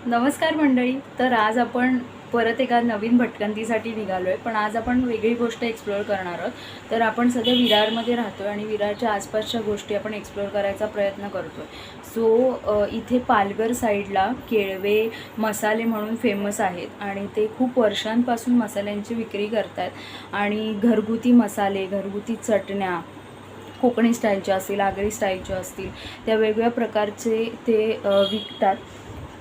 नमस्कार मंडळी. तर आज आपण परत एका नवीन भटकंतीसाठी निघालो आहे. पण आज आपण वेगळी गोष्ट एक्सप्लोअर करणार आहोत. तर आपण सध्या विरारमध्ये राहतो आहे आणि विरारच्या आसपासच्या गोष्टी आपण एक्सप्लोअर करायचा प्रयत्न करतो आहे. सो इथे पालघर साईडला केळवे मसाले म्हणून फेमस आहेत आणि ते खूप वर्षांपासून मसाल्यांची विक्री करतात आणि घरगुती मसाले, घरगुती चटण्या कोकणी स्टाईलच्या असतील, आगरी स्टाईलच्या असतील, त्या वेगवेगळ्या प्रकारचे ते विकतात.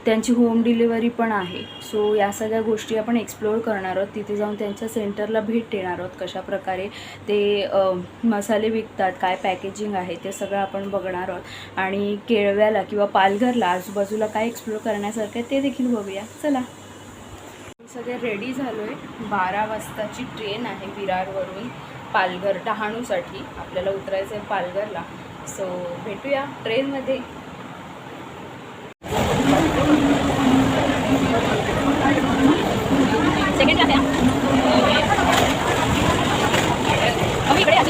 त्यांची होम डिलिव्हरी पण आहे. सो या सगळ्या गोष्टी आपण एक्सप्लोअर करणार आहोत. तिथे जाऊन त्यांच्या सेंटरला भेट देणार आहोत. कशाप्रकारे ते मसाले विकतात, काय पॅकेजिंग आहे, ते सगळं आपण बघणार आहोत. आणि केळव्याला किंवा पालघरला आजूबाजूला काय एक्सप्लोअर करण्यासारखं आहे ते देखील बघूया. चला, सगळे रेडी झालो आहे. 12 वाजताची ट्रेन आहे विरारवरून पालघर डहाणूसाठी. आपल्याला उतरायचं आहे पालघरला. सो भेटूया ट्रेनमध्ये. सेकंड क्लास आहे. इकडे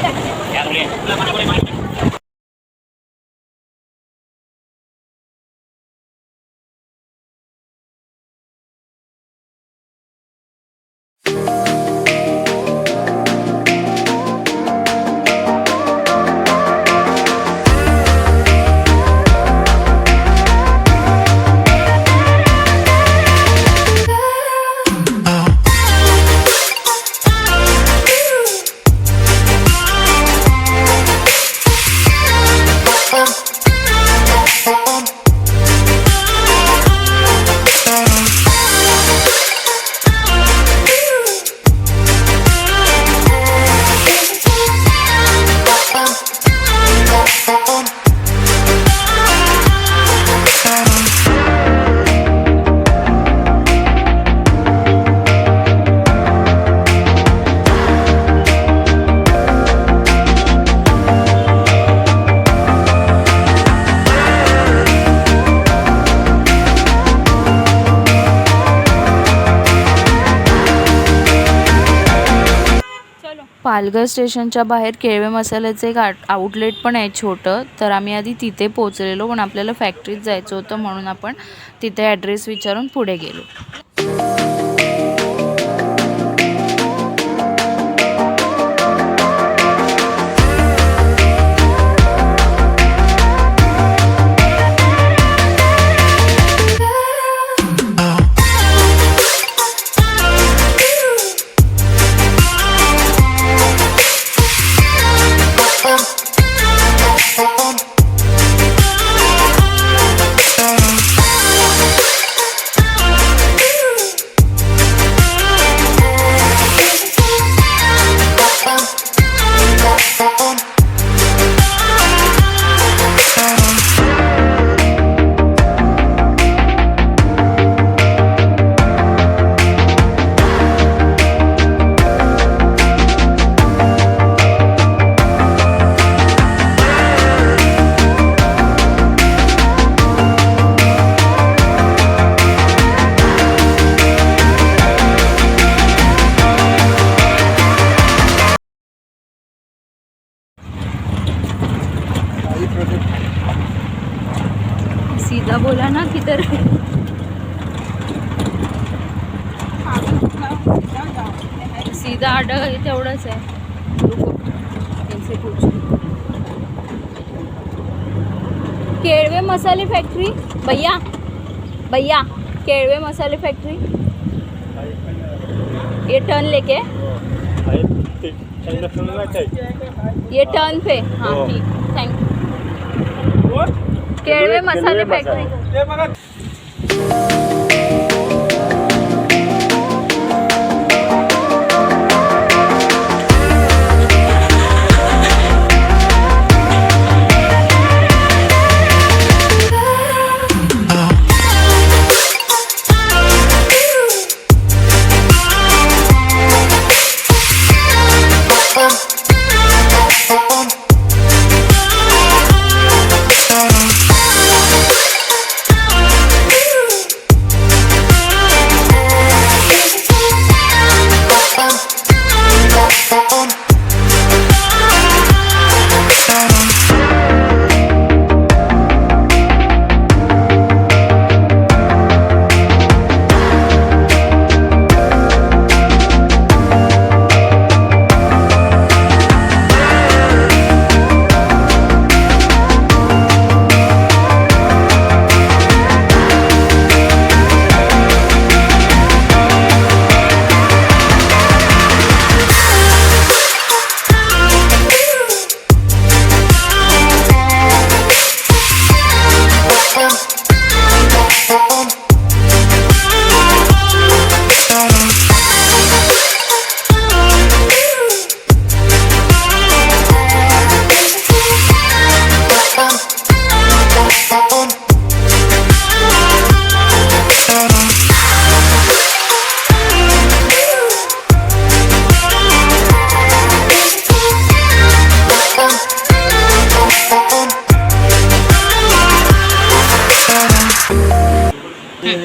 पालघर स्टेशनच्या बाहेर केळवे मसाल्याचं एक आउटलेट पण आहे छोटं. तर आम्ही आधी तिथे पोचलेलो, पण आपल्याला फॅक्टरीत जायचं होतं म्हणून आपण तिथे ॲड्रेस विचारून पुढे गेलो. सीधा बोला ना किधर सीधा आडा तेवढंच आहे. केळवे मसाले फैक्ट्री भैया, भैया केळवे मसाले फैक्ट्री. ये टर्न लेके, ये टर्न पे. हाँ ठीक, थैंक यू. केळवे मसाले फैक्ट्री.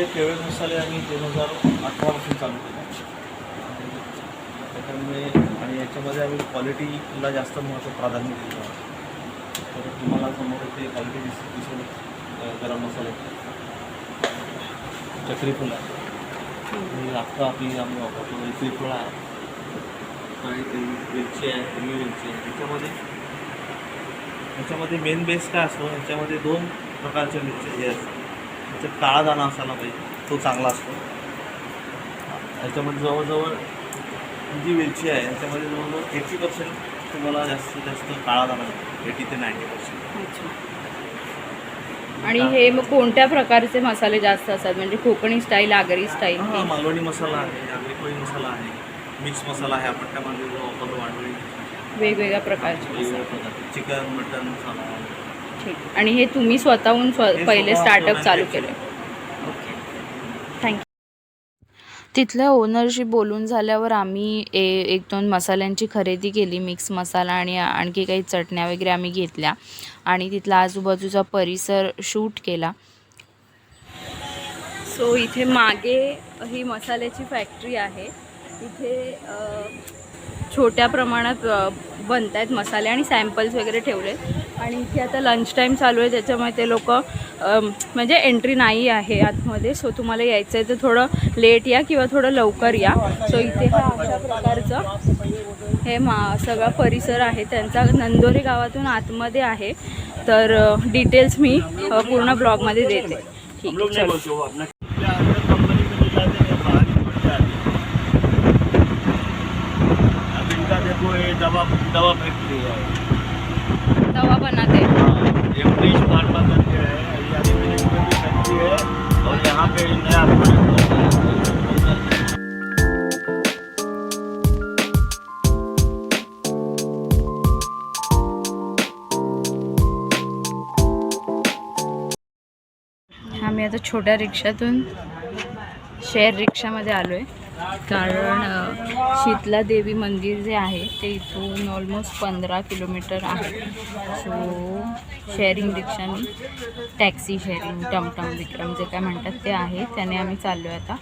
हे केवळ मसाले आम्ही 2018 पासून चालू केले. त्याच्यामुळे आणि याच्यामध्ये आम्ही क्वालिटीला जास्त महत्त्व प्राधान्य दिलं आहे. तर तुम्हाला समोर ते क्वालिटी दिसून गरम मसाले चक्रीफूल आहे आणि अख्खा आपली आम्ही वापरतो श्रीफळ आहे आणि ते मिरची आहे, हिरवी मिरची आहे. याच्यामध्ये मेन बेस काय असतो, याच्यामध्ये 2 प्रकारचे मिरची हे असतात. त्याच्यात काळा दाणा असायला पाहिजे, तो चांगला असतो. याच्यामध्ये जवळजवळ जी मिरची आहे याच्यामध्ये जवळजवळ 80% तुम्हाला जास्तीत जास्त काळा दाणा मिळतो, 80 ते 90%. आणि हे मग कोणत्या प्रकारचे मसाले जास्त असतात, म्हणजे कोकणी स्टाईल, आगरी स्टाईल? हां, मालवणी मसाला आहे, आगरी कोळी मसाला आहे, मिक्स मसाला आहे. आपण त्यामध्ये जो वापरतो वाढवणी वेगवेगळ्या प्रकारचे वेगवेगळ्या प्रकारचे चिकन, मटन मसाला. ठीक. आणि हे तुम्ही स्वतःहून पहिले स्टार्टअप चालू केलं? Okay, thank you. तिथल्या ओनरशी बोलून झाल्यावर आम्ही 1-2 मसाल्यांची खरेदी केली, मिक्स मसाला आणि आणखी काही चटण्या वगैरे आम्ही घेतल्या आणि तिथला आजूबाजूचा परिसर शूट केला. सो इथे मागे ही मसाल्याची फॅक्टरी आहे. इथे छोट्या प्रमाणात बनत आहेत मसाले आणि सॅम्पल्स वगैरे ठेवले. आणि इथे आता लंच टाईम चालू आहे, त्याच्यामुळे ते लोक म्हणजे एंट्री नाही आहे आतमध्ये. सो तुम्हाला यायचं आहे तर थोडं लेट या किंवा थोडं लवकर या. सो इथे हा अशा प्रकारचं हे सगळा परिसर आहे त्यांचा. नंदोरे गावातून आतमध्ये आहे. तर डिटेल्स मी पूर्ण ब्लॉगमध्ये देते. ठीक आहे, चलो. दवा फैक्ट्री है, दवा बनाते हैं. इंग्लिश फार्मा करके है, में भी फैक्ट्री है और यहाँ पे नया प्रोडक्ट होता है. आम्ही आता छोट्या रिक्षातून शेअर रिक्षामध्ये आलो आहे, कारण शीतला देवी मंदिर जे आहे ते इथून ऑलमोस्ट 15 किलोमीटर आहे. सो शेअरिंग रिक्षाने, टॅक्सी शेअरिंग, टमटम, विक्रम जे काय म्हणतात ते आहे, त्याने आम्ही चाललो आहे आता.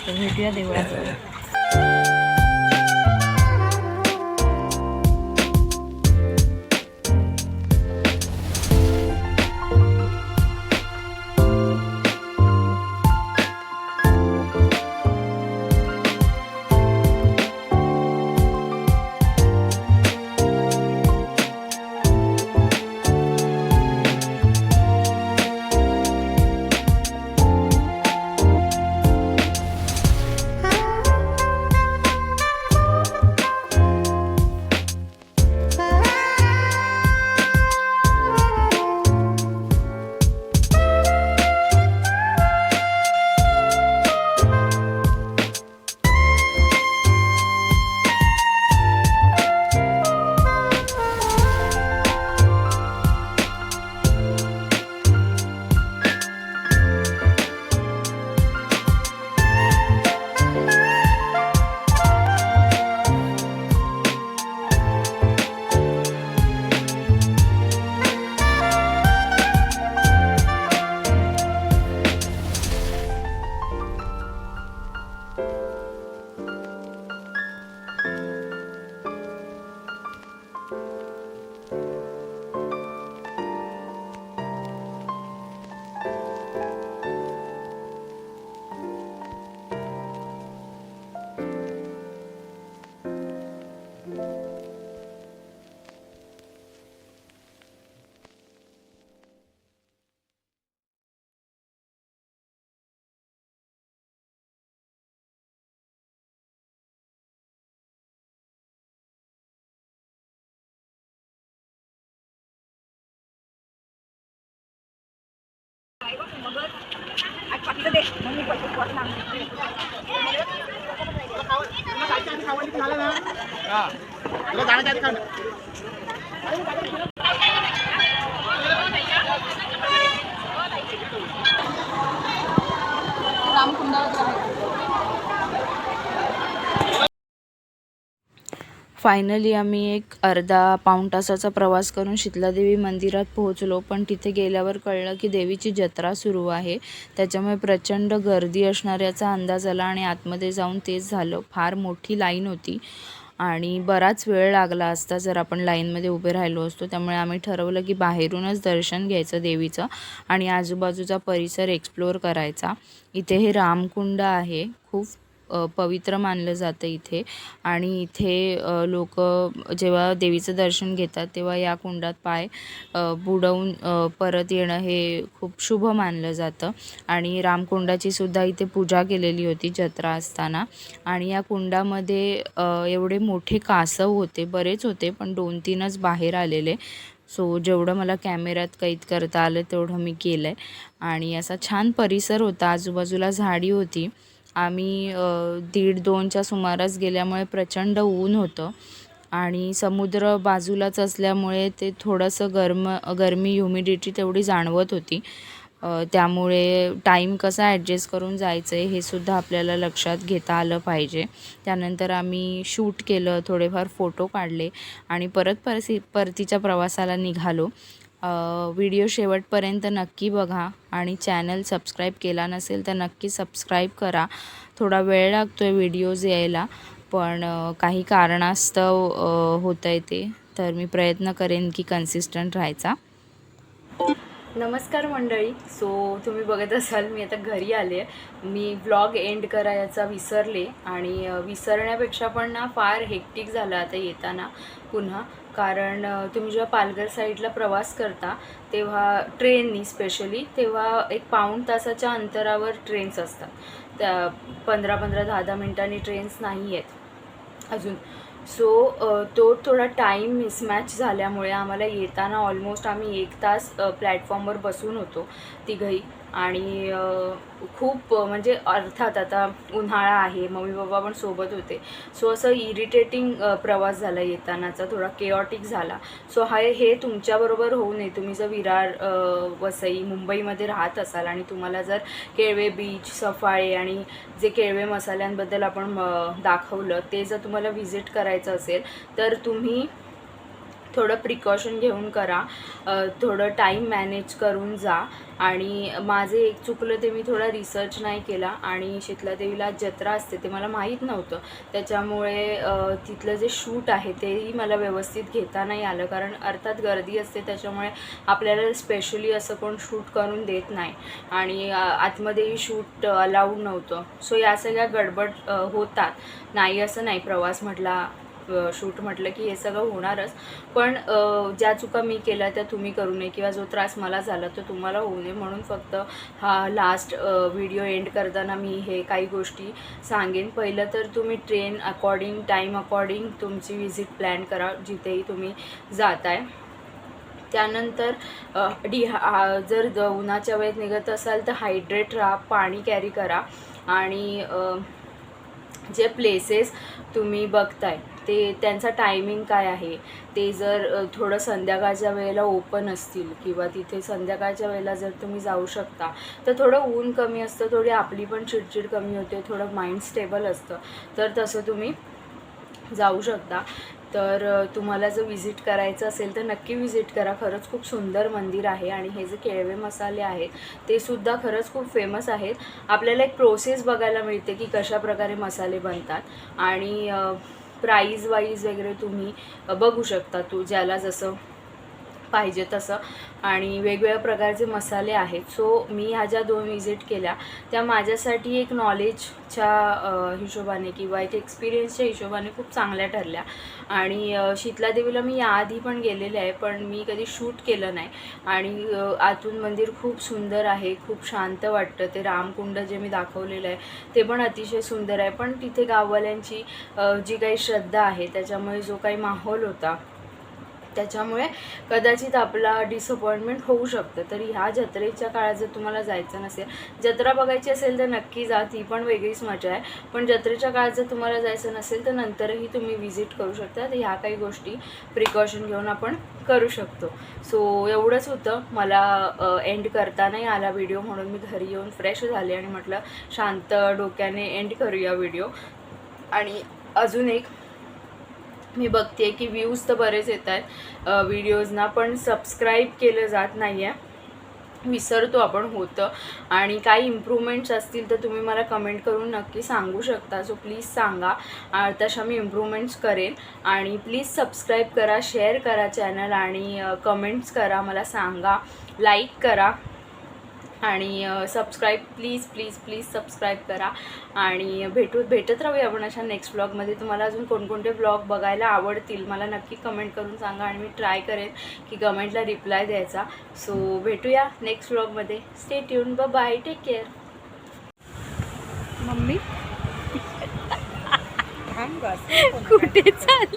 तर भेटूया देवळाजवळ. फायनली आम्ही एक अर्धा पाऊण तासाचा प्रवास करून शीतलादेवी मंदिरात पोहोचलो. पण तिथे गेल्यावर कळलं की देवीची जत्रा सुरू आहे, त्याच्यामुळे प्रचंड गर्दी असणार याचा अंदाज आला आणि आतमध्ये जाऊन तेच झालं. फार मोठी लाईन होती आणि बराच वेळ लागला असता जर आपण लाईनमध्ये उभे राहिलो असतो. त्यामुळे आम्ही ठरवलं की बाहेरूनच दर्शन घ्यायचं देवीचं आणि आजूबाजूचा परिसर एक्सप्लोअर करायचा. इथे हे रामकुंड आहे, खूप पवित्र मानलं जातं इथे. आणि इथे लोक जेव्हा देवीचं दर्शन घेतात तेव्हा या कुंडात पाय बुडवून परत येणं हे खूप शुभ मानलं जातं. आणि रामकुंडाची सुद्धा इथे पूजा केलेली होती जत्रा असताना. आणि या कुंडामध्ये एवढे मोठे कासव होते, बरेच होते, पण 2-3च बाहेर आलेले. सो जेवढं मला कॅमेऱ्यात कैद करता आलं तेवढं मी केलं आहे. आणि असा छान परिसर होता, आजूबाजूला झाडी होती. आम्ही 1:30-2च्या सुमारास गेल्यामुळे प्रचंड ऊन होतं आणि समुद्र बाजूलाच असल्यामुळे ते थोडंसं गरमी ह्युमिडिटी तेवढी जाणवत होती. त्यामुळे टाईम कसा ॲडजस्ट करून जायचं आहे हे सुद्धा आपल्याला लक्षात घेता आलं पाहिजे. त्यानंतर आम्ही शूट केलं, थोडेफार फोटो काढले आणि परतीच्या प्रवासाला निघालो. व्हिडिओ शेवटपर्यंत नक्की बघा आणि चॅनल सबस्क्राईब केला नसेल तर नक्की सबस्क्राईब करा. थोडा वेळ लागतो आहे व्हिडिओज यायला, पण काही कारणास्तव होतं आहे ते, तर मी प्रयत्न करेन की कन्सिस्टंट राहायचा. नमस्कार मंडळी. सो तुम्ही बघत असाल मी आता घरी आले. मी व्लॉग एंड करायचा विसरले आणि विसरण्यापेक्षा पण ना फार हेक्टिक झालं आता येताना पुन्हा. कारण तुम्ही जेव्हा पालघर साईडला प्रवास करता तेव्हा ट्रेननी स्पेशली तेव्हा एक पाऊण तासाच्या अंतरावर ट्रेन्स असतात. त्या 15-15, 10-10 मिनटांनी ट्रेन्स नाही आहेत अजून. सो तो थोडा टाईम मिसमॅच झाल्यामुळे आम्हाला येताना ऑलमोस्ट आम्ही 1 तास प्लॅटफॉर्मवर बसून होतो तिघंही. आणि खूप म्हणजे अर्थात आता उन्हाळा आहे, मम्मी पप्पा पण सोबत होते. सो असं इरिटेटिंग प्रवास झाला येतानाचा, थोडा केऑटिक झाला. सो हे तुमच्याबरोबर होऊ नये. तुम्ही जर विरार, वसई, मुंबईमध्ये राहत असाल आणि तुम्हाला जर केळवे बीच, सफाळे आणि जे केळवे मसाल्यांबद्दल आपण दाखवलं ते जर तुम्हाला व्हिजिट करायचं असेल तर तुम्ही थोडं प्रिकॉशन घेऊन करा, थोडं टाईम मॅनेज करून जा. आणि माझे एक चुकलं ते मी थोडा रिसर्च नाही केला आणि शीतलादेवीला जत्रा असते ते मला माहीत नव्हतं. त्याच्यामुळे तिथलं जे शूट आहे तेही मला व्यवस्थित घेता नाही आलं, कारण अर्थात गर्दी असते त्याच्यामुळे आपल्याला स्पेशली असं कोण शूट करून देत नाही आणि आतमध्येही शूट अलाउड नव्हतं. सो या सगळ्या गडबड होतात. नाही असं नाही, प्रवास म्हटला, शूट म्हटलं की हे सगळं होणारच. पण ज्या चुका मी केल्या त्या तुम्ही करू नये किंवा जो त्रास मला झाला तो तुम्हाला होऊ नये म्हणून फक्त हा लास्ट व्हिडिओ एंड करताना मी हे काही गोष्टी सांगेन. पहिलं तर तुम्ही ट्रेन अकॉर्डिंग, टाईम अकॉर्डिंग तुमची विजिट प्लॅन करा जिथेही तुम्ही जाताय. त्यानंतर जर उन्हाच्या वेळेत निघत असाल तर हायड्रेट राहा, पाणी कॅरी करा. आणि जे प्लेसेस तुम्ही बघताय ते त्यांचा टायमिंग काय आहे, ते जर थोडं संध्याकाळच्या वेळेला ओपन असतील किंवा तिथे संध्याकाळच्या वेळेला जर तुम्ही जाऊ शकता तर थोडं ऊन कमी असतं, थोडी आपली पण चिडचिड कमी होते, थोडं माइंड स्टेबल असतं, तर तसं तुम्ही जाऊ शकता. तर तुम्हाला जर विजिट करायचं असेल तर नक्की विजिट करा. खरंच खूप सुंदर मंदिर आहे आणि हे जे केळवे मसाले आहेत ते सुद्धा खरंच खूप फेमस आहेत. आपल्याला एक प्रोसेस बघायला मिळते की कशा प्रकारे मसाले बनतात आणि प्राईज वाईज वगैरे तुम्ही बघू शकता, ज्याला जसं पाहिजे तसं. आणि वेगवेगळ्या प्रकारचे मसाले आहेत. सो मी ह्या ज्या 2 विजिट केल्या त्या माझ्यासाठी एक नॉलेजच्या हिशोबाने किंवा एक एक्सपिरियन्सच्या हिशोबाने खूप चांगल्या ठरल्या. आणि शीतलादेवीला मी याआधी पण गेलेले आहे, पण मी कधी शूट केलं नाही. आणि आतून मंदिर खूप सुंदर आहे, खूप शांत वाटतं. ते रामकुंड जे मी दाखवलेलं आहे ते पण अतिशय सुंदर आहे. पण तिथे गाववाल्यांची जी काही श्रद्धा आहे त्याच्यामुळे जो काही माहोल होता त्याच्यामुळे कदाचित आपला डिसअपॉइंटमेंट होऊ शकतं. तर ह्या जत्रेच्या काळात जर तुम्हाला जायचं नसेल, जत्रा बघायची असेल तर नक्की जा, ती पण वेगळीच मजा आहे. पण जत्रेच्या काळात जर तुम्हाला जायचं नसेल तर नंतरही तुम्ही विजिट करू शकता. तर ह्या काही गोष्टी प्रिकॉशन घेऊन आपण करू शकतो. सो एवढंच होतं. मला एंड करता नाही आला व्हिडिओ म्हणून मी घरी येऊन फ्रेश झाले आणि म्हटलं शांत डोक्याने एंड करूया व्हिडिओ. आणि अजून एक मी बघते की व्ह्यूज तर बरेच येत आहेत व्हिडिओजना, पण सबस्क्राईब केलं जात नाही आहे, विसरतो आपण होतं. आणि काही इम्प्रूव्हमेंट्स असतील तर तुम्ही मला कमेंट करून नक्की सांगू शकता. सो प्लीज सांगा, तशा मी इम्प्रूव्हमेंट्स करेन. आणि प्लीज सबस्क्राईब करा, शेअर करा चॅनल, आणि कमेंट्स करा, मला सांगा, लाईक करा, आणि subscribe please please please subscribe करा. आणि भेटत राहूया आपण अशा नेक्स्ट ब्लॉगमध्ये. तुम्हाला अजून कोणकोणते ब्लॉग बघायला आवडतील मला नक्की कमेंट करून सांगा, आणि मी ट्राय करेन की कमेंटला रिप्लाय द्यायचा. सो भेटूया नेक्स्ट ब्लॉगमध्ये. Stay tuned, bye, take care. Mummy कुठे चाल